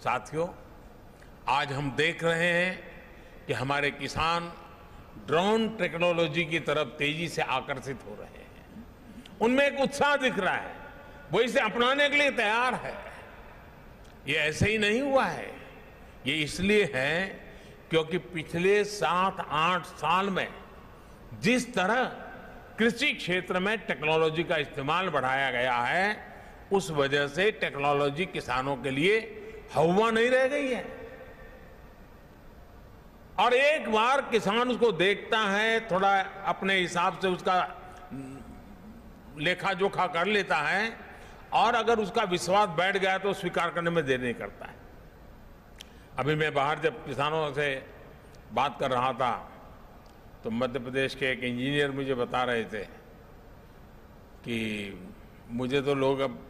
साथियों, आज हम देख रहे हैं कि हमारे किसान ड्रोन टेक्नोलॉजी की तरफ तेजी से आकर्षित हो रहे हैं। उनमें एक उत्साह दिख रहा है, वो इसे अपनाने के लिए तैयार है। ये ऐसे ही नहीं हुआ है, ये इसलिए है क्योंकि पिछले 7-8 साल में जिस तरह कृषि क्षेत्र में टेक्नोलॉजी का इस्तेमाल बढ़ाया गया है, उस वजह से टेक्नोलॉजी किसानों के लिए हवा नहीं रह गई है। और एक बार किसान उसको देखता है, थोड़ा अपने हिसाब से उसका लेखा जोखा कर लेता है, और अगर उसका विश्वास बैठ गया तो स्वीकार करने में देर नहीं करता है। अभी मैं बाहर जब किसानों से बात कर रहा था तो मध्य प्रदेश के एक इंजीनियर मुझे बता रहे थे कि मुझे तो लोग अब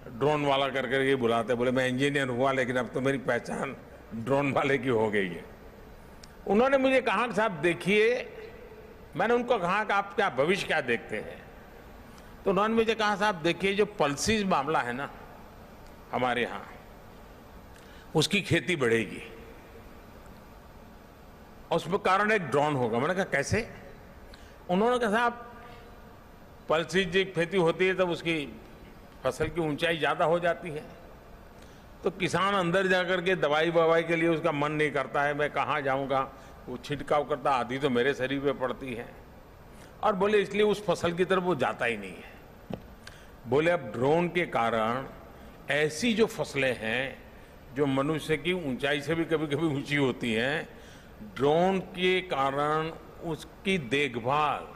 ड्रोन वाला कर करके बुलाते, बोले मैं इंजीनियर हुआ लेकिन अब तो मेरी पहचान ड्रोन वाले की हो गई है। उन्होंने मुझे कहा कि साहब देखिए, मैंने उनको कहा कि आप क्या भविष्य क्या देखते हैं, तो उन्होंने मुझे कहा साहब देखिए, जो पल्सीज मामला है ना हमारे यहाँ, उसकी खेती बढ़ेगी और उसमें कारण एक ड्रोन होगा। मैंने कहा कैसे? उन्होंने कहा साहब पल्सीज की खेती होती है तब उसकी फसल की ऊंचाई ज्यादा हो जाती है, तो किसान अंदर जाकर के दवाई ववाई के लिए उसका मन नहीं करता है, मैं कहाँ जाऊँगा, वो छिड़काव करता, आधी तो मेरे शरीर पे पड़ती है, और बोले इसलिए उस फसल की तरफ वो जाता ही नहीं है। बोले अब ड्रोन के कारण ऐसी जो फसलें हैं जो मनुष्य की ऊंचाई से भी कभी कभी ऊंची होती हैं, ड्रोन के कारण उसकी देखभाल,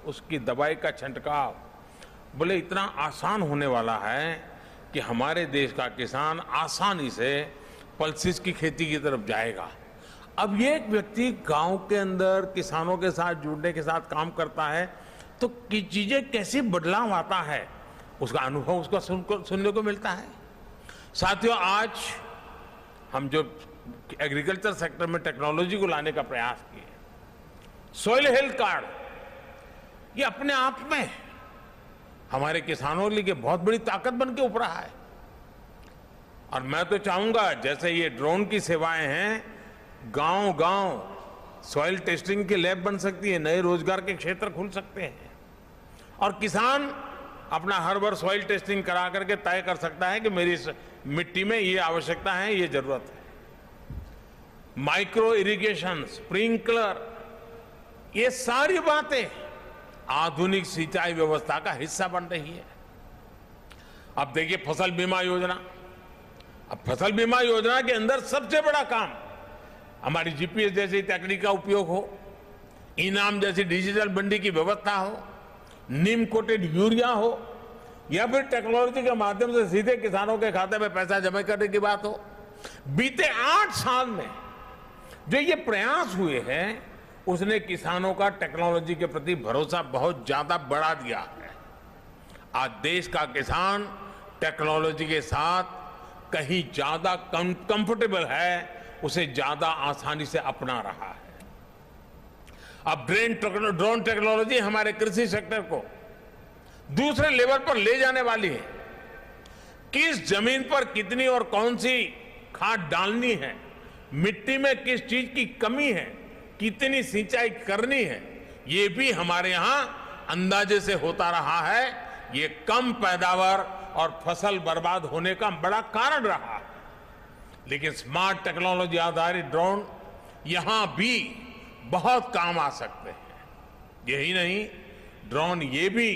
उसकी दवाई का छिड़काव बोले इतना आसान होने वाला है कि हमारे देश का किसान आसानी से पल्सिस की खेती की तरफ जाएगा। अब ये एक व्यक्ति गांव के अंदर किसानों के साथ जुड़ने के साथ काम करता है तो चीजें कैसे बदलाव आता है, उसका अनुभव उसका सुनने को मिलता है। साथियों, आज हम जो एग्रीकल्चर सेक्टर में टेक्नोलॉजी को लाने का प्रयास किए, सॉइल हेल्थ कार्ड, ये अपने आप में हमारे किसानों के लिए बहुत बड़ी ताकत बन के उभरा है। और मैं तो चाहूंगा जैसे ये ड्रोन की सेवाएं हैं, गांव-गांव सॉइल टेस्टिंग की लैब बन सकती है, नए रोजगार के क्षेत्र खुल सकते हैं, और किसान अपना हर बार सॉइल टेस्टिंग करा करके तय कर सकता है कि मेरी मिट्टी में ये आवश्यकता है, ये जरूरत है। माइक्रो इरिगेशन, स्प्रिंकलर, ये सारी बातें आधुनिक सिंचाई व्यवस्था का हिस्सा बन रही है। अब देखिए फसल बीमा योजना, अब फसल बीमा योजना के अंदर सबसे बड़ा काम हमारी जीपीएस जैसी तकनीक का उपयोग हो, इनाम जैसी डिजिटल मंडी की व्यवस्था हो, नीम कोटेड यूरिया हो, या फिर टेक्नोलॉजी के माध्यम से सीधे किसानों के खाते में पैसा जमा करने की बात हो। बीते 8 साल में जो ये प्रयास हुए हैं, उसने किसानों का टेक्नोलॉजी के प्रति भरोसा बहुत ज्यादा बढ़ा दिया है। आज देश का किसान टेक्नोलॉजी के साथ कहीं ज्यादा कंफर्टेबल है, उसे ज्यादा आसानी से अपना रहा है। अब ड्रोन टेक्नोलॉजी हमारे कृषि सेक्टर को दूसरे लेवल पर ले जाने वाली है। किस जमीन पर कितनी और कौन सी खाद डालनी है, मिट्टी में किस चीज की कमी है, कितनी सिंचाई करनी है, ये भी हमारे यहां अंदाजे से होता रहा है। ये कम पैदावार और फसल बर्बाद होने का बड़ा कारण रहा है। लेकिन स्मार्ट टेक्नोलॉजी आधारित ड्रोन यहां भी बहुत काम आ सकते हैं। यही नहीं, ड्रोन ये भी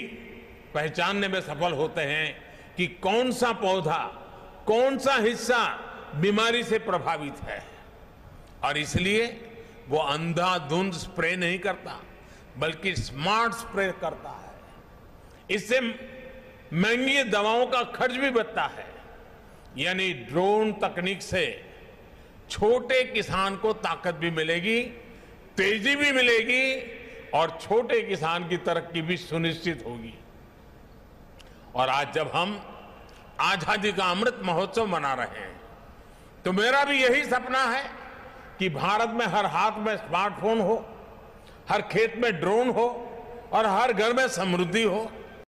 पहचानने में सफल होते हैं कि कौन सा पौधा, कौन सा हिस्सा बीमारी से प्रभावित है, और इसलिए वो अंधाधुंध स्प्रे नहीं करता, बल्कि स्मार्ट स्प्रे करता है। इससे महंगी दवाओं का खर्च भी बचता है। यानी ड्रोन तकनीक से छोटे किसान को ताकत भी मिलेगी, तेजी भी मिलेगी, और छोटे किसान की तरक्की भी सुनिश्चित होगी। और आज जब हम आजादी का अमृत महोत्सव मना रहे हैं, तो मेरा भी यही सपना है कि भारत में हर हाथ में स्मार्टफोन हो, हर खेत में ड्रोन हो, और हर घर में समृद्धि हो।